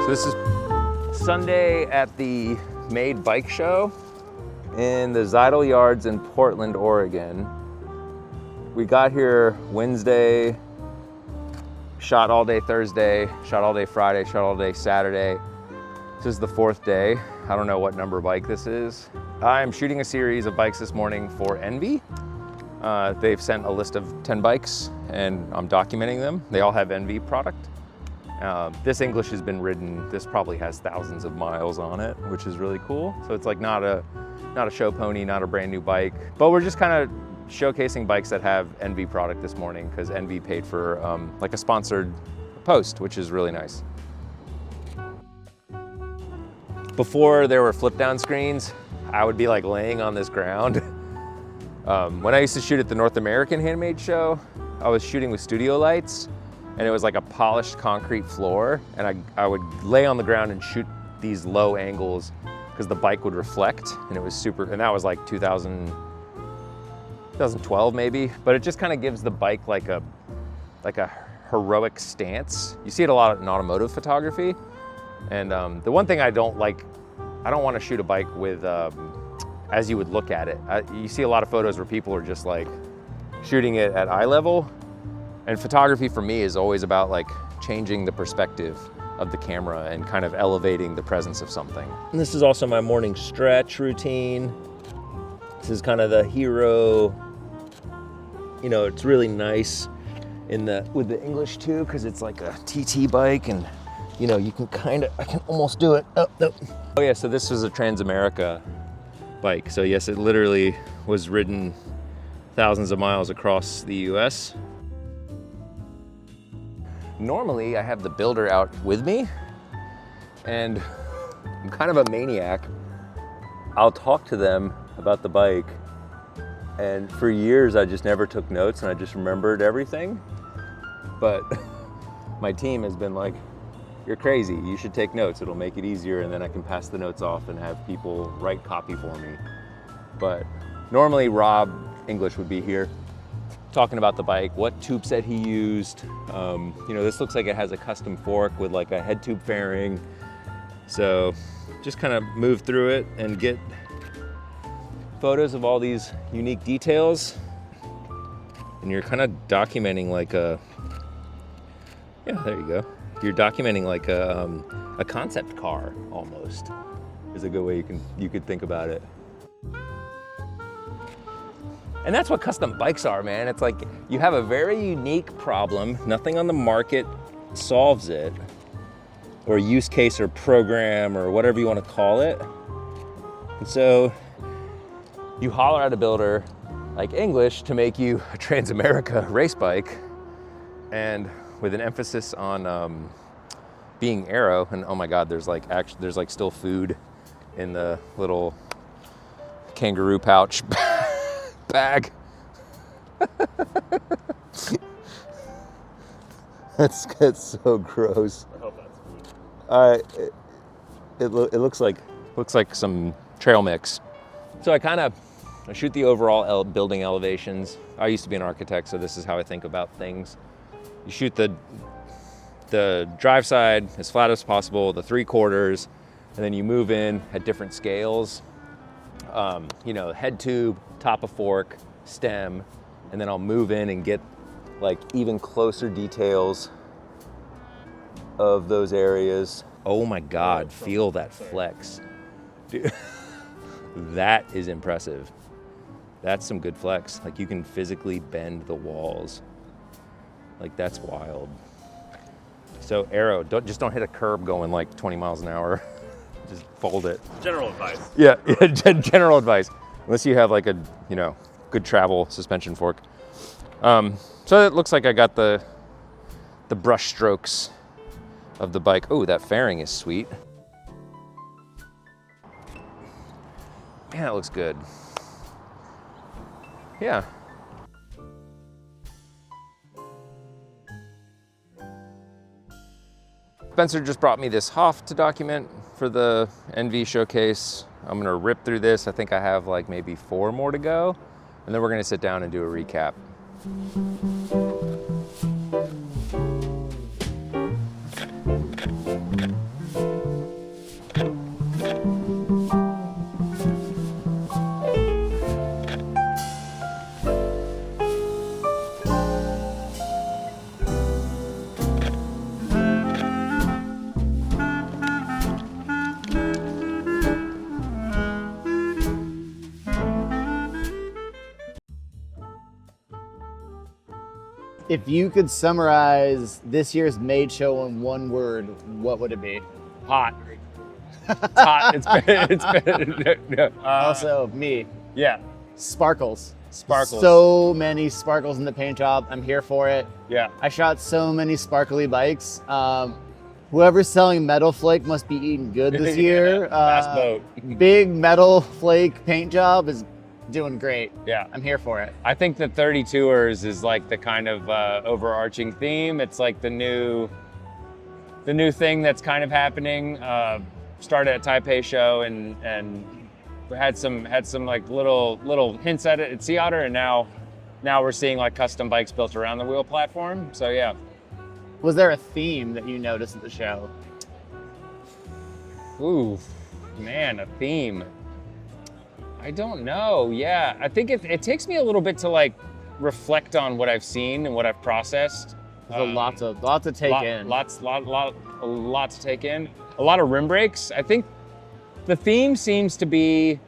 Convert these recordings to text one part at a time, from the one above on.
So this is Sunday at the Made Bike Show in the Zeidel Yards in Portland, Oregon. We got here Wednesday, shot all day Thursday, shot all day Friday, shot all day Saturday. This is the fourth day. I don't know what number bike this is. I'm shooting a series of bikes this morning for Envy. They've sent a list of 10 bikes and I'm documenting them. They all have Envy product. This English has been ridden. This probably has thousands of miles on it, which is really cool. So it's like not a show pony, not a brand new bike, but we're just kind of showcasing bikes that have Envy product this morning because Envy paid for like a sponsored post, which is really nice. Before there were flip down screens, I would be like laying on this ground. When I used to shoot at the North American Handmade Show, I was shooting with studio lights and it was like a polished concrete floor, and I would lay on the ground and shoot these low angles because the bike would reflect, and it was super, and that was like 2012 maybe, but it just kind of gives the bike like a heroic stance. You see it a lot in automotive photography, and the one thing I don't want to shoot a bike with as you would look at it. You see a lot of photos where people are just like shooting it at eye level, and photography for me is always about like changing the perspective of the camera and kind of elevating the presence of something. And this is also my morning stretch routine. This is kind of the hero, you know, it's really nice with the English too, because it's like a TT bike, and you know, you can I can almost do it. Oh, no. Oh yeah, so this was a Transamerica bike. So yes, it literally was ridden thousands of miles across the US. Normally I have the builder out with me, and I'm kind of a maniac. I'll talk to them about the bike, and for years I just never took notes and I just remembered everything. But my team has been like, you're crazy, you should take notes, it'll make it easier, and then I can pass the notes off and have people write copy for me. But normally Rob English would be here talking about the bike, what tube set he used. You know, this looks like it has a custom fork with like a head tube fairing. So just kind of move through it and get photos of all these unique details. And you're kind of documenting like yeah, there you go. You're documenting like a concept car almost, is a good way you could think about it. And that's what custom bikes are, man. It's like you have a very unique problem. Nothing on the market solves it, or use case or program or whatever you want to call it. And so you holler at a builder like English to make you a Transamerica race bike, and with an emphasis on being aero. And oh my God, there's like still food in the little kangaroo pouch bag. It's so gross. I hope that's food. It looks like some trail mix. So I shoot the overall building elevations. I used to be an architect, so this is how I think about things. You shoot the drive side as flat as possible, the 3/4, and then you move in at different scales. You know, head tube, top of fork, stem, and then I'll move in and get like even closer details of those areas. Oh my God, feel that flex. Dude, that is impressive. That's some good flex. Like you can physically bend the walls. Like that's wild. So aero, just don't hit a curb going like 20 miles an hour. Just fold it. General advice. Yeah, general advice. Unless you have like a, you know, good travel suspension fork. So it looks like I got the brush strokes of the bike. Oh, that fairing is sweet. Man, that looks good. Yeah. Spencer just brought me this Hoff to document for the NV showcase. I'm gonna rip through this. I think I have like maybe 4 more to go, and then we're gonna sit down and do a recap. If you could summarize this year's Made Show in one word, what would it be? Hot. It's hot. It's been no. Also, me. Yeah. Sparkles. Sparkles. So many sparkles in the paint job. I'm here for it. Yeah. I shot so many sparkly bikes. Whoever's selling Metal Flake must be eating good this year. Fast boat. Big Metal Flake paint job is doing great. Yeah. I'm here for it. I think the 32ers is like the kind of overarching theme. It's like the new thing that's kind of happening. Started at Taipei show and had some like little hints at it at Sea Otter, and now we're seeing like custom bikes built around the wheel platform. So yeah. Was there a theme that you noticed at the show? Ooh, man, a theme. I don't know. Yeah, I think it takes me a little bit to like reflect on what I've seen and what I've processed. There's a lot to take in. A lot to take in. A lot of rim brakes. I think the theme seems to be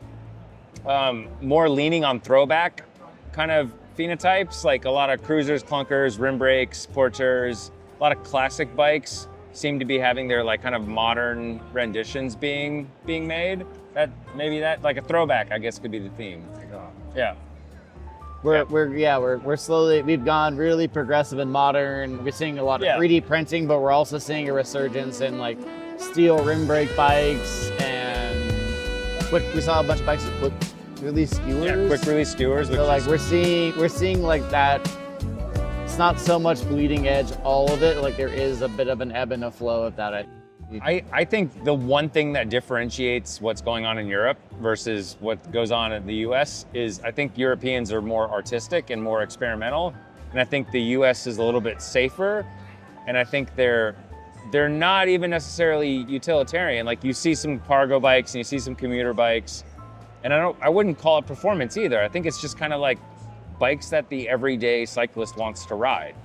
more leaning on throwback kind of phenotypes, like a lot of cruisers, clunkers, rim brakes, porters. A lot of classic bikes seem to be having their like kind of modern renditions being made. That maybe that like a throwback, I guess, could be the theme. Yeah. We're slowly, we've gone really progressive and modern. We're seeing a lot of 3D printing, but we're also seeing a resurgence in like steel rim brake bikes and we saw a bunch of bikes with quick release skewers. Yeah, quick release skewers. So like we're seeing like that. It's not so much bleeding edge, all of it. Like there is a bit of an ebb and a flow of that. I think the one thing that differentiates what's going on in Europe versus what goes on in the US is I think Europeans are more artistic and more experimental. And I think the US is a little bit safer. And I think they're not even necessarily utilitarian. Like you see some cargo bikes and you see some commuter bikes. And I wouldn't call it performance either. I think it's just kind of like bikes that the everyday cyclist wants to ride.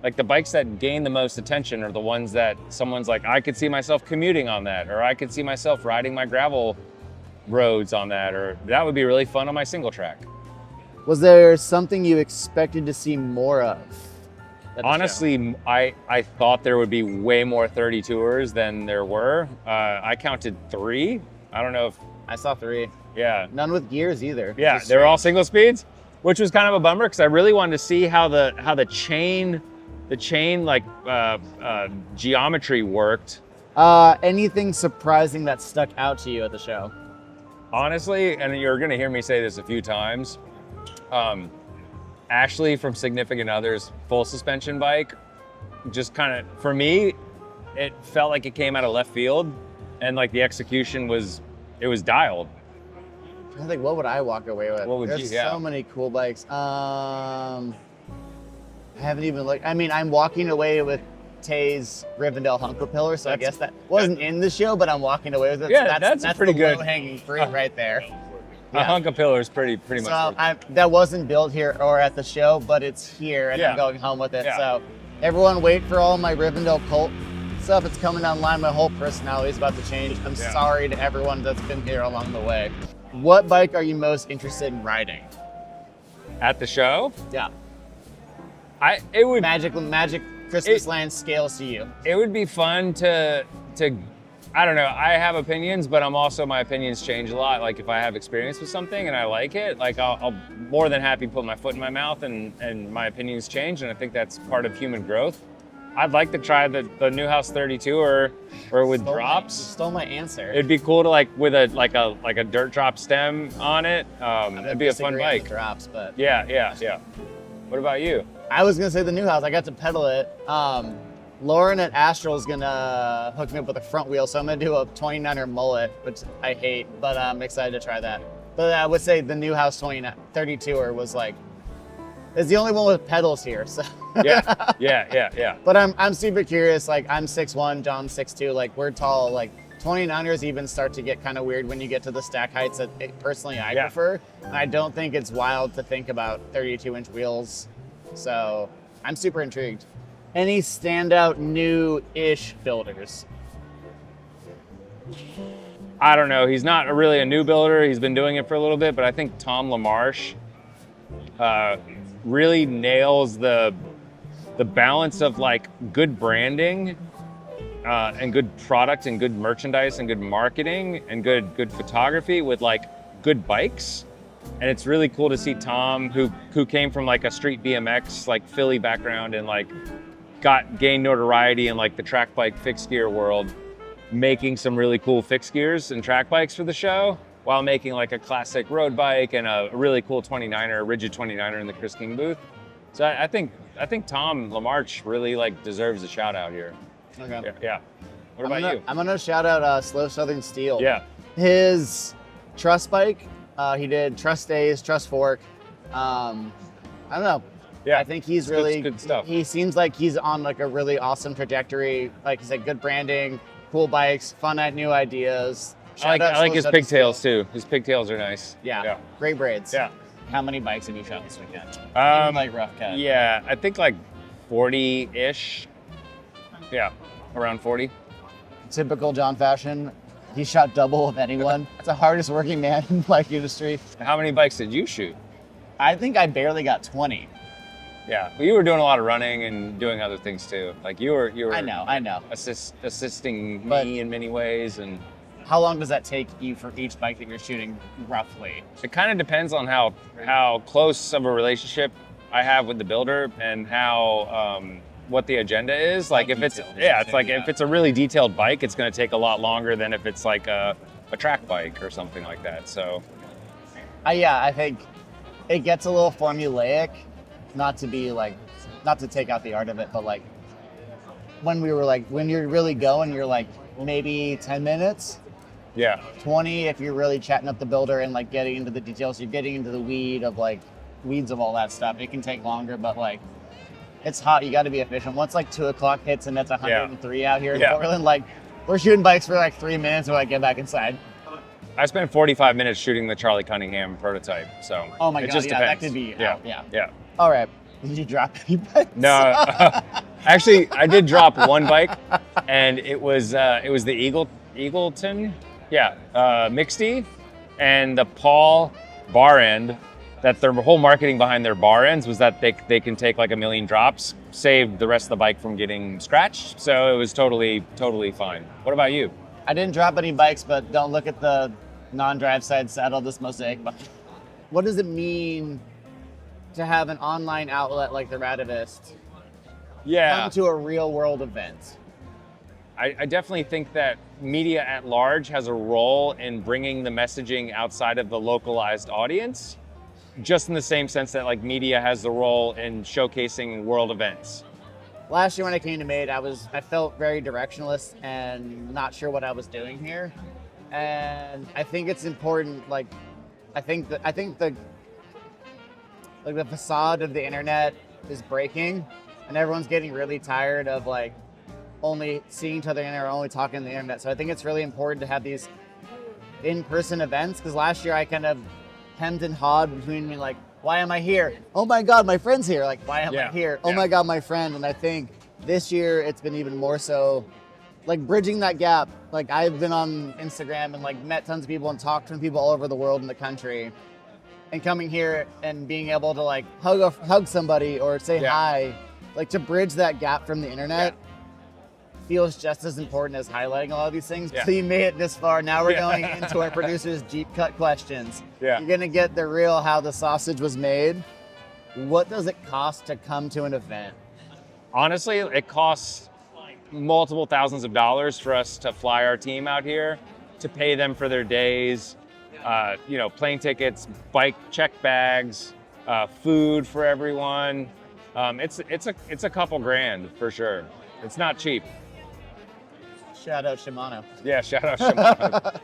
Like the bikes that gain the most attention are the ones that someone's like, I could see myself commuting on that, or I could see myself riding my gravel roads on that, or that would be really fun on my single track. Was there something you expected to see more of? Honestly, I thought there would be way more 32ers than there were. I counted 3. I don't know if... I saw 3. Yeah. None with gears either. Yeah, they were all single speeds, which was kind of a bummer because I really wanted to see how the chain like geometry worked. Anything surprising that stuck out to you at the show? Honestly, and you're gonna hear me say this a few times, Ashley from Significant Other's full suspension bike, just kind of, for me, it felt like it came out of left field, and like the execution was dialed. I think, what would I walk away with? What would There's you? Yeah. so many cool bikes. I haven't even looked. I mean, I'm walking away with Tay's Rivendell Hunker Pillar, so I guess that wasn't in the show, but I'm walking away with it. Yeah, so that's pretty the good. low-hanging fruit right there. A hunk of pillar is pretty much. So that wasn't built here or at the show, but it's here, and I'm going home with it. Yeah. So everyone wait for all my Rivendell Colt stuff. It's coming online. My whole personality is about to change. I'm sorry to everyone that's been here along the way. What bike are you most interested in riding? At the show? Yeah. It would Magic Christmas Land scales to you. It would be fun to I don't know. I have opinions, but my opinions change a lot. Like if I have experience with something and I like it, like I'll more than happy put my foot in my mouth and my opinions change. And I think that's part of human growth. I'd like to try the Newhouse 32 or with drops. You stole my answer. It'd be cool to like with a dirt drop stem on it. It'd be a fun bike. Drops, but Yeah. What about you? I was gonna say the Newhouse. I got to pedal it. Lauren at Astral's gonna hook me up with a front wheel, so I'm gonna do a 29er mullet, which I hate, but I'm excited to try that. But I would say the Newhouse 32er was like, it's the only one with pedals here, so. Yeah. But I'm super curious. Like I'm 6'1", John's 6'2". Like we're tall. Like 29ers even start to get kind of weird when you get to the stack heights that personally I prefer. And I don't think it's wild to think about 32-inch wheels. So I'm super intrigued. Any standout new-ish builders? I don't know. He's not really a new builder. He's been doing it for a little bit, but I think Tom LaMarche really nails the the balance of like good branding and good product and good merchandise and good marketing and good photography with like good bikes. And it's really cool to see Tom, who came from like a street BMX, like Philly background and like gained notoriety in like the track bike fixed gear world, making some really cool fixed gears and track bikes for the show while making like a classic road bike and a really cool 29er, a rigid 29er in the Chris King booth. So I think Tom LaMarche really like deserves a shout out here. Okay. Yeah. What about you? I'm gonna shout out Slow Southern Steel. Yeah. His truss bike, he did truss stays, truss fork. I don't know. Yeah. I think he's It's really good stuff. He seems like he's on like a really awesome trajectory. Like he said, good branding, cool bikes, fun at new ideas. I Shout out like Slow his Southern pigtails Steel. too. His pigtails are nice. Yeah. Great braids. Yeah. How many bikes have you shot this weekend? Um, Like rough cut. Yeah, I think like 40-ish. Yeah, around 40. Typical John fashion. He shot double of anyone. It's the hardest working man in the bike industry. How many bikes did you shoot? I think I barely got 20. Yeah, well, you were doing a lot of running and doing other things too. Like you were I know. assisting But- me in many ways, and How long does that take you for each bike that you're shooting, roughly? it kind of depends on how close of a relationship I have with the builder and how what the agenda is. Like if it's if it's a really detailed bike, it's going to take a lot longer than if it's like a track bike or something like that. So I think it gets a little formulaic, not to take out the art of it, but like when you're really going, you're like maybe 10 minutes, yeah, 20 if you're really chatting up the builder and like getting into the details, you're getting into the weeds of all that stuff. It can take longer, but like it's hot, you got to be efficient. Once like 2 o'clock hits and it's 103 out here in Portland, like we're shooting bikes for like 3 minutes when I get back inside. I spent 45 minutes shooting the Charlie Cunningham prototype. So Oh my it God, just yeah, depends. that could be Yeah. All right, did you drop any bikes? No, actually, I did drop one bike, and it was the Eagleton, Mixty, and the Paul bar end. That their whole marketing behind their bar ends was that they can take like 1 million drops, saved the rest of the bike from getting scratched. So it was totally fine. What about you? I didn't drop any bikes, but don't look at the non-drive side saddle, this Mosaic bike. What does it mean to have an online outlet like the Radavist come to a real world event? I definitely think that media at large has a role in bringing the messaging outside of the localized audience, just in the same sense that like media has the role in showcasing world events. Last year when I came to Made, I felt very directionless and not sure what I was doing here. And I think it's important, like, I think the facade of the internet is breaking and everyone's getting really tired of like only seeing each other and only talking on the internet. So I think it's really important to have these in-person events, because last year I kind of hemmed and hawed between me, like, why am I here? Oh my God, my friend's here. Like, why am I here? Oh my God, my friend. And I think this year it's been even more so, like, bridging that gap. Like, I've been on Instagram and like met tons of people and talked to people all over the world and the country, and coming here and being able to like hug somebody or say hi, like to bridge that gap from the internet feels just as important as highlighting a lot of these things. So you made it this far. Now we're going into our producer's deep cut questions. You're gonna get the real how the sausage was made. What does it cost to come to an event? Honestly, it costs multiple thousands of dollars for us to fly our team out here, to pay them for their days, plane tickets, bike check bags, food for everyone. It's a couple grand for sure. It's not cheap. Shout out Shimano. Yeah, shout out Shimano.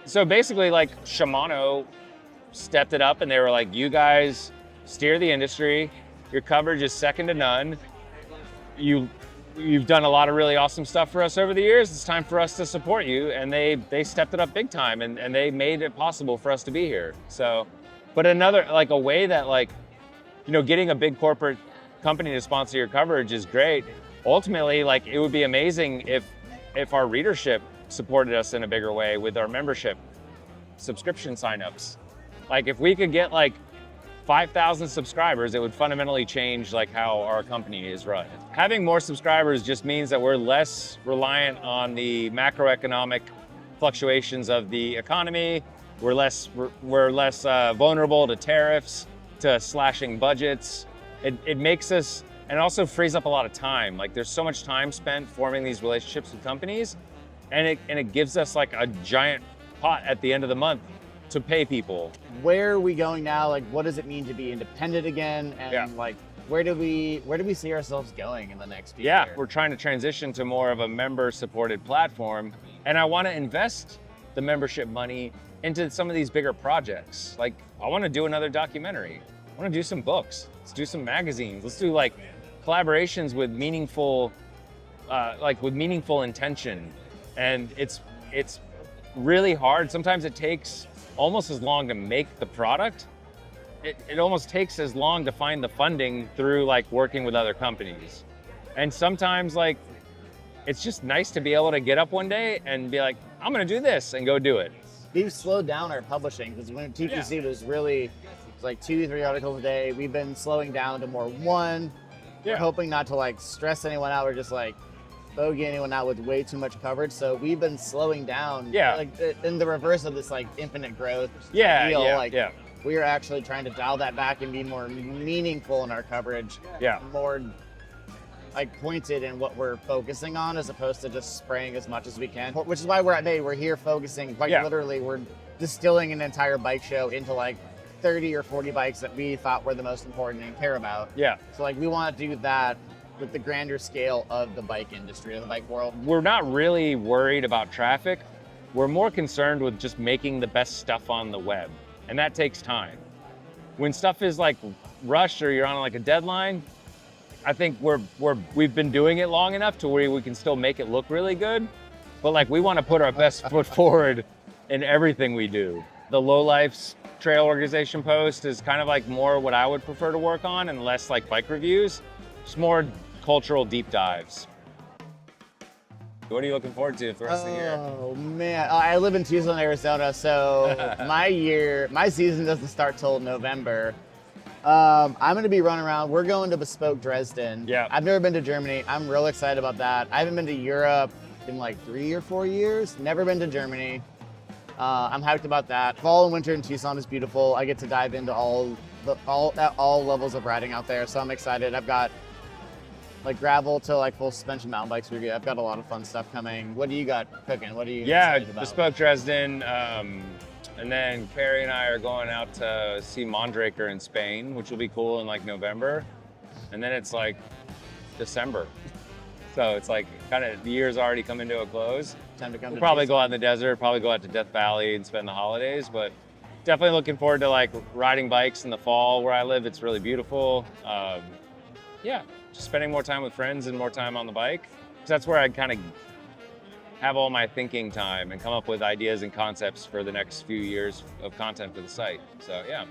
So basically, like, Shimano stepped it up and they were like, you guys steer the industry. Your coverage is second to none. You've done a lot of really awesome stuff for us over the years. It's time for us to support you. And they stepped it up big time and they made it possible for us to be here. So, but another, like, a way that, like, getting a big corporate company to sponsor your coverage is great. Ultimately, like, it would be amazing if our readership supported us in a bigger way with our membership subscription signups. Like, if we could get like 5,000 subscribers, it would fundamentally change like how our company is run. Having more subscribers just means that we're less reliant on the macroeconomic fluctuations of the economy. We're less vulnerable to tariffs, to slashing budgets. It makes us, and also frees up a lot of time. Like there's so much time spent forming these relationships with companies, and it gives us like a giant pot at the end of the month to pay people. Where are we going now? Like, what does it mean to be independent again? And Yeah. like, where do we see ourselves going in the next few Yeah, years? we're trying to transition to more of a member-supported platform, and I want to invest the membership money into some of these bigger projects. Like, I want to do another documentary. I want to do some books. Let's do some magazines. Let's do like collaborations with meaningful intention. And it's really hard. Sometimes it takes almost as long to make the product. It almost takes as long to find the funding through like working with other companies. And sometimes like, it's just nice to be able to get up one day and be like, I'm gonna do this and go do it. We've slowed down our publishing because when TPC was really like 2-3 articles a day, we've been slowing down to more one. Yeah. We're hoping not to like stress anyone out or just like bogey anyone out with way too much coverage. So we've been slowing down. Yeah. Like in the reverse of this like infinite growth. Yeah, deal, yeah, like, yeah. We are actually trying to dial that back and be more meaningful in our coverage. Yeah. More like pointed in what we're focusing on as opposed to just spraying as much as we can. Which is why we're here focusing, like literally we're distilling an entire bike show into like 30 or 40 bikes that we thought were the most important and care about. Yeah. So like we want to do that with the grander scale of the bike industry, of the bike world. We're not really worried about traffic. We're more concerned with just making the best stuff on the web. And that takes time. When stuff is like rushed or you're on like a deadline, I think we've been doing it long enough to where we can still make it look really good. But like we want to put our best foot forward in everything we do. The Lowlife's trail organization post is kind of like more what I would prefer to work on and less like bike reviews. Just more cultural deep dives. What are you looking forward to for the rest of the year? Oh man, I live in Tucson, Arizona, so my season doesn't start till November. I'm gonna be running around. We're going to Bespoke Dresden. Yeah. I've never been to Germany. I'm real excited about that. I haven't been to Europe in like 3 or 4 years. Never been to Germany. I'm hyped about that. Fall and winter in Tucson is beautiful. I get to dive into all levels of riding out there, so I'm excited. I've got like gravel to like full suspension mountain bikes. I've got a lot of fun stuff coming. What do you got cooking? What are you excited about? Bespoke Dresden, and then Cari and I are going out to see Mondraker in Spain, which will be cool in like November, and then it's like December, so it's like kind of the year's already coming to a close. Time to come. We'll probably go out in the desert, probably go out to Death Valley and spend the holidays, but definitely looking forward to like riding bikes in the fall where I live. It's really beautiful. Yeah, just spending more time with friends and more time on the bike. So that's where I kind of have all my thinking time and come up with ideas and concepts for the next few years of content for the site. So yeah.